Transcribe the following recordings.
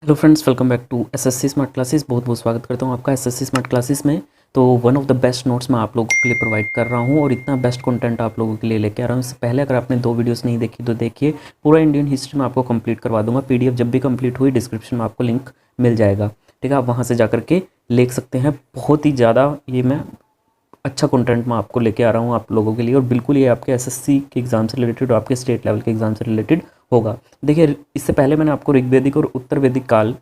Hello friends, welcome back to SSC smart classes. बहुत बहुत स्वागत करता हूँ आपका एसएससी स्मार्ट क्लासेस में। तो one of the best notes मैं आप लोगों के लिए प्रोवाइड कर रहा हूँ और इतना बेस्ट कंटेंट आप लोगों के लिए लेके आ रहा हूँ। इससे पहले अगर आपने दो वीडियोस नहीं देखी तो देखिए, पूरा इंडियन हिस्ट्री में आपको कंप्लीट करवा दूंगा। पीडीएफ जब भी कंप्लीट हुई डिस्क्रिप्शन में आपको लिंक मिल जाएगा, ठीक है। आप वहाँ से जा करके लिख सकते हैं। बहुत ही ज़्यादा ये मैं अच्छा कंटेंट मैं आपको लेके आ रहा हूँ आप लोगों के लिए, और बिल्कुल ये आपके एसएससी के एग्ज़ाम से रिलेटेड और आपके स्टेट लेवल के एग्ज़ाम से रिलेटेड होगा। देखिए, इससे पहले मैंने आपको ऋग्वेदिक और उत्तर वैदिक काल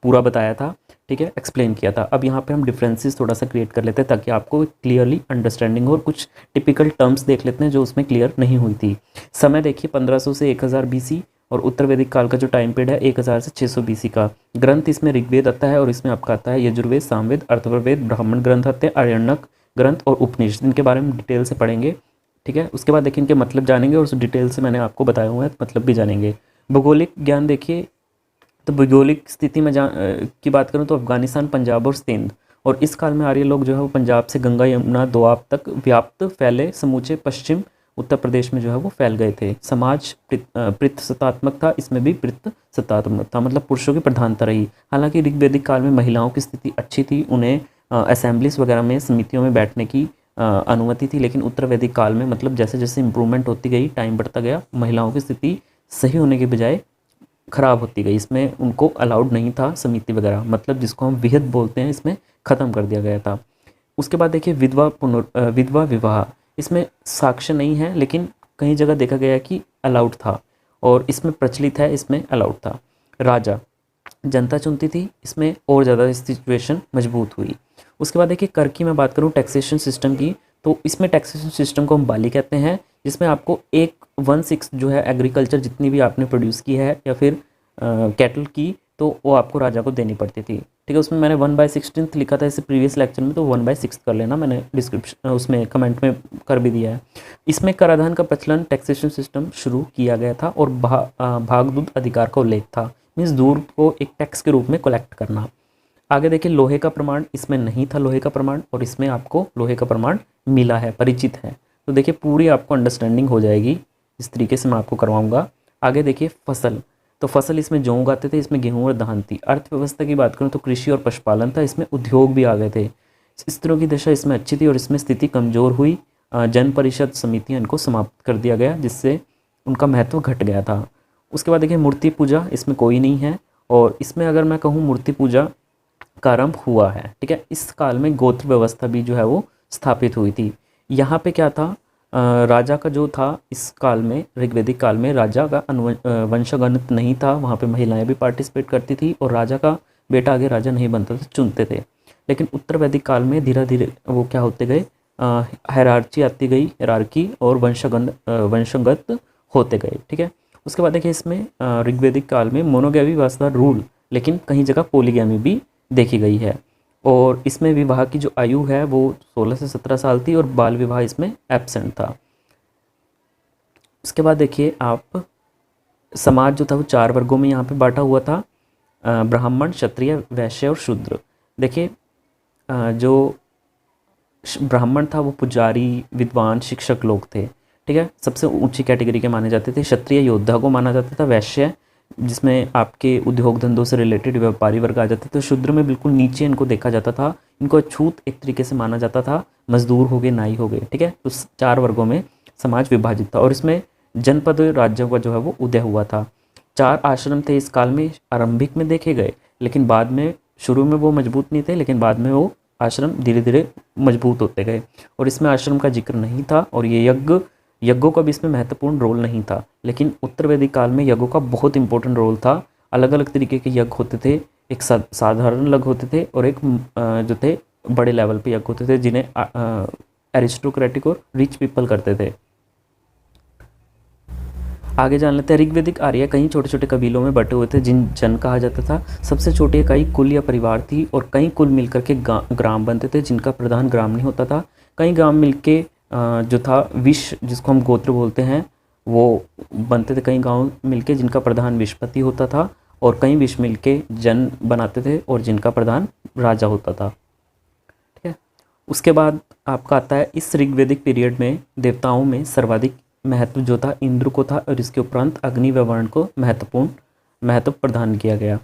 पूरा बताया था, ठीक है, एक्सप्लेन किया था। अब यहाँ पे हम डिफरेंसेस थोड़ा सा क्रिएट कर लेते हैं ताकि आपको क्लियरली अंडरस्टैंडिंग हो, और कुछ टिपिकल टर्म्स देख लेते हैं जो उसमें क्लियर नहीं हुई थी। समय देखिए 1500 से 1000 बीसी, और उत्तर वैदिक काल का जो टाइम पीरियड है 1000 से 600 बीसी का। ग्रंथ इसमें ऋग्वेद आता है, और इसमें आपका आता है यजुर्वेद, सामवेद, अथर्ववेद, ब्राह्मण ग्रंथ आते हैं, आर्यणक ग्रंथ और उपनिषद। इनके बारे में डिटेल से पढ़ेंगे, ठीक है। उसके बाद देखिए इनके मतलब जानेंगे, और उस डिटेल से मैंने आपको बताया हुआ है मतलब भी जानेंगे। भौगोलिक ज्ञान देखिए, तो भौगोलिक स्थिति में की बात करूँ तो अफगानिस्तान, पंजाब और सिंध, और इस काल में आर्य लोग जो है वो पंजाब से गंगा यमुना दोआब तक व्याप्त फैले समूचे पश्चिम उत्तर प्रदेश में जो है वो फैल गए थे। समाज पितृसत्तात्मक था, इसमें भी पितृसत्तात्मक था, मतलब पुरुषों की प्रधानता रही। हालांकि ऋग्वैदिक काल में महिलाओं की स्थिति अच्छी थी, उन्हें असेंबलीज वगैरह में, समितियों में बैठने की अनुमति थी। लेकिन उत्तर वैदिक काल में मतलब जैसे जैसे इंप्रूवमेंट होती गई, टाइम बढ़ता गया, महिलाओं की स्थिति सही होने के बजाय ख़राब होती गई। इसमें उनको अलाउड नहीं था समिति वगैरह, मतलब जिसको हम विहित बोलते हैं, इसमें ख़त्म कर दिया गया था। उसके बाद देखिए विधवा विवाह, इसमें साक्ष्य नहीं है लेकिन कई जगह देखा गया कि अलाउड था, और इसमें प्रचलित है, इसमें अलाउड था। राजा जनता चुनती थी, इसमें और ज़्यादा सिचुएशन मजबूत हुई। उसके बाद देखिए कर की मैं बात करूँ, टैक्सेशन सिस्टम की, तो इसमें टैक्सेशन सिस्टम को हम बाली कहते हैं, जिसमें आपको 1/6 जो है एग्रीकल्चर जितनी भी आपने प्रोड्यूस की है या फिर कैटल की, तो वो आपको राजा को देनी पड़ती थी, ठीक है। उसमें मैंने 1/16 लिखा था इसे प्रीवियस लेक्चर में, तो 1/6 कर लेना, मैंने डिस्क्रिप्शन उसमें कमेंट में कर भी दिया है। इसमें कराधान का प्रचलन, टैक्सेशन सिस्टम शुरू किया गया था, और भागदूत अधिकार का उल्लेख था, मीन्स दूध को एक टैक्स के रूप में कलेक्ट करना। आगे देखिए लोहे का प्रमाण, इसमें नहीं था लोहे का प्रमाण, और इसमें आपको लोहे का प्रमाण मिला है, परिचित है। तो देखिए पूरी आपको अंडरस्टैंडिंग हो जाएगी, इस तरीके से मैं आपको करवाऊंगा। आगे देखिए फसल, तो फसल इसमें जौ उगाते थे, इसमें गेहूँ और धान थी। अर्थव्यवस्था की बात करूँ तो कृषि और पशुपालन था, इसमें उद्योग भी आ गए थे। स्त्रियों की दशा इसमें अच्छी थी, और इसमें स्थिति कमज़ोर हुई। जन परिषद समितियाँ इनको समाप्त कर दिया गया, जिससे उनका महत्व घट गया था। उसके बाद देखिए मूर्ति पूजा, इसमें कोई नहीं है, और इसमें अगर मैं कहूँ मूर्ति पूजा का आरंभ हुआ है, ठीक है। इस काल में गोत्र व्यवस्था भी जो है वो स्थापित हुई थी। यहाँ पे क्या था, राजा का जो था इस काल में, ऋग्वैदिक काल में राजा का वंशगणित नहीं था, वहाँ पे महिलाएं भी पार्टिसिपेट करती थी, और राजा का बेटा आगे राजा नहीं बनता था, चुनते थे। लेकिन उत्तर वैदिक काल में धीरे धीरे वो क्या होते गए, हायरार्ची आती गई, हायरार्की, और वंशगत होते गए, ठीक है। उसके बाद देखिए इसमें ऋग्वैदिक काल में मोनोगैमी वाज द रूल, लेकिन कहीं जगह पोलीगैमी भी देखी गई है। और इसमें विवाह की जो आयु है वो 16 से 17 साल थी, और बाल विवाह इसमें एब्सेंट था। उसके बाद देखिए आप, समाज जो था वो 4 वर्गों में यहाँ पे बांटा हुआ था, ब्राह्मण, क्षत्रिय, वैश्य और शूद्र। देखिए जो ब्राह्मण था वो पुजारी, विद्वान, शिक्षक लोग थे, ठीक है, सबसे ऊंची कैटेगरी के माने जाते थे। क्षत्रिय योद्धा को माना जाता था। वैश्य जिसमें आपके उद्योग धंधों से रिलेटेड व्यापारी वर्ग आ जाते थे। शूद्र में बिल्कुल नीचे इनको देखा जाता था, इनको अछूत एक तरीके से माना जाता था। मजदूर हो गए, नाई हो गए, ठीक है। तो 4 वर्गों में समाज विभाजित था, और इसमें जनपद राज्यों का जो है वो उदय हुआ था। 4 आश्रम थे इस काल में, आरंभिक में देखे गए, लेकिन बाद में, शुरू में वो मजबूत नहीं थे, लेकिन बाद में वो आश्रम धीरे धीरे मजबूत होते गए। और इसमें आश्रम का जिक्र नहीं था, और ये यज्ञों का भी इसमें महत्वपूर्ण रोल नहीं था। लेकिन उत्तर वैदिक काल में यज्ञों का बहुत इंपॉर्टेंट रोल था। अलग अलग तरीके के यज्ञ होते थे, एक साधारण यज्ञ होते थे, और एक जो थे बड़े लेवल पे यज्ञ होते थे, जिन्हें एरिस्टोक्रेटिक और रिच पीपल करते थे। आगे जान लेते हैं। ऋग्वैदिक आर्य कई छोटे छोटे कबीलों में बटे हुए थे, जिन जन कहा जाता था। सबसे छोटी इकाई कुल या परिवार थी, और कई कुल मिलकर के ग्राम बनते थे, जिनका प्रधान ग्राम नहीं होता था। कई ग्राम मिलके जो था विश, जिसको हम गोत्र बोलते हैं, वो बनते थे। कई गांव मिलके जिनका प्रधान विशपति होता था, और कई विश मिलके जन बनाते थे, और जिनका प्रधान राजा होता था, ठीक है। उसके बाद आपका आता है, इस ऋग्वैदिक पीरियड में देवताओं में सर्वाधिक महत्व जो था इंद्र को था, और इसके उपरांत अग्नि व वरुण को महत्व प्रदान किया गया।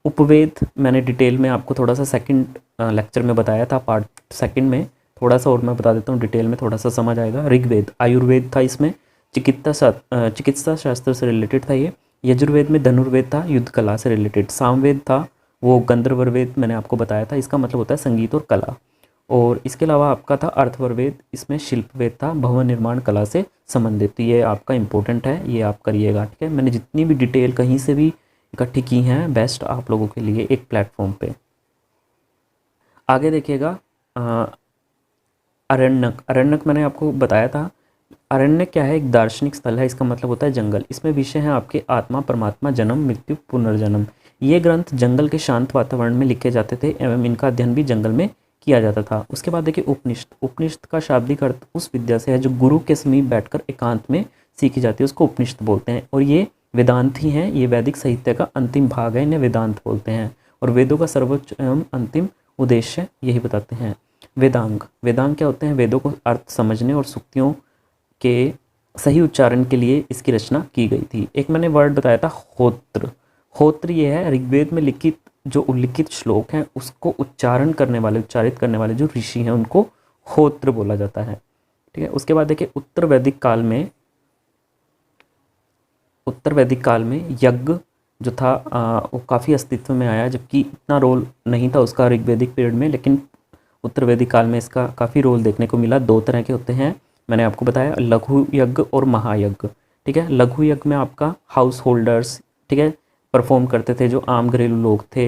उपवेद मैंने डिटेल में आपको थोड़ा सा सेकंड लेक्चर में बताया था, पार्ट सेकंड में थोड़ा सा और मैं बता देता हूँ डिटेल में, थोड़ा सा समझ आएगा। ऋग्वेद आयुर्वेद था, इसमें चिकित्सा शास्त्र से रिलेटेड था ये। यजुर्वेद में धनुर्वेद था, युद्ध कला से रिलेटेड। सामवेद था वो गंधर्ववेद मैंने आपको बताया था, इसका मतलब होता है संगीत और कला। और इसके अलावा आपका था अर्थवरवेद, इसमें शिल्पवेद था, भवन निर्माण कला से संबंधित। ये आपका इंपॉर्टेंट है, ये आप करिएगा, ठीक है। मैंने जितनी भी डिटेल कहीं से भी इकट्ठी की हैं बेस्ट आप लोगों के लिए एक प्लेटफॉर्म पे। आगे देखिएगा अरण्यक। अरण्यक मैंने आपको बताया था, अरण्य क्या है, एक दार्शनिक स्थल है, इसका मतलब होता है जंगल। इसमें विषय है आपके आत्मा, परमात्मा, जन्म, मृत्यु, पुनर्जन्म। ये ग्रंथ जंगल के शांत वातावरण में लिखे जाते थे एवं इनका अध्ययन भी जंगल में किया जाता था। उसके बाद देखिए उपनिषद। उपनिषद का शाब्दिक अर्थ उस विद्या से है जो गुरु के समीप बैठकर एकांत में सीखी जाती है, उसको उपनिषद बोलते हैं। और ये वेदांत ही हैं, ये वैदिक साहित्य का अंतिम भाग है, इन्हें वेदांत बोलते हैं। और वेदों का सर्वोच्च एवं अंतिम उद्देश्य यही बताते हैं। वेदांग। वेदांग क्या होते हैं, वेदों को अर्थ समझने और सूक्तियों के सही उच्चारण के लिए इसकी रचना की गई थी। एक मैंने वर्ड बताया था होत्र। होत्र ये है ऋग्वेद में लिखित जो उल्लिखित श्लोक हैं उसको उच्चारित करने वाले जो ऋषि हैं उनको होत्र बोला जाता है, ठीक है। उसके बाद देखिए उत्तर वैदिक काल में यज्ञ जो था वो काफ़ी अस्तित्व में आया, जबकि इतना रोल नहीं था उसका ऋग्वेदिक पीरियड में, लेकिन उत्तर वैदिक काल में इसका काफ़ी रोल देखने को मिला। दो तरह के होते हैं, मैंने आपको बताया, लघु यज्ञ और महायज्ञ, ठीक है। लघु यज्ञ में आपका हाउस होल्डर्स, ठीक है, परफॉर्म करते थे, जो आम घरेलू लोग थे,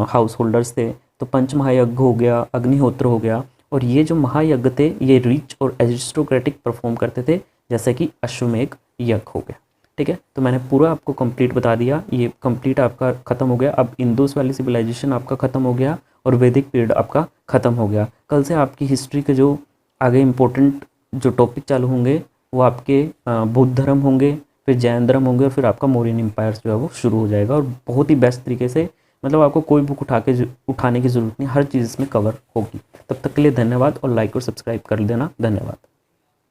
हाउस होल्डर्स थे। तो पंच महायज्ञ हो गया, अग्निहोत्र हो गया। और ये जो महायज्ञ थे ये रिच और एरिस्टोक्रेटिक परफॉर्म करते थे, जैसे कि अश्वमेघ यज्ञ हो गया, ठीक है। तो मैंने पूरा आपको कंप्लीट बता दिया, ये कंप्लीट आपका ख़त्म हो गया। अब इंडस वैली सिविलाइजेशन आपका ख़त्म हो गया और वैदिक पीरियड आपका ख़त्म हो गया। कल से आपकी हिस्ट्री के जो आगे इम्पोर्टेंट जो टॉपिक चालू होंगे वो आपके बौद्ध धर्म होंगे, फिर जैन धर्म होंगे, और फिर आपका मौर्यन एम्पायर जो है वो शुरू हो जाएगा। और बहुत ही बेस्ट तरीके से, मतलब आपको कोई बुक उठाने की ज़रूरत नहीं, हर चीज़ इसमें कवर होगी। तब तक के लिए धन्यवाद, और लाइक और सब्सक्राइब कर देना। धन्यवाद।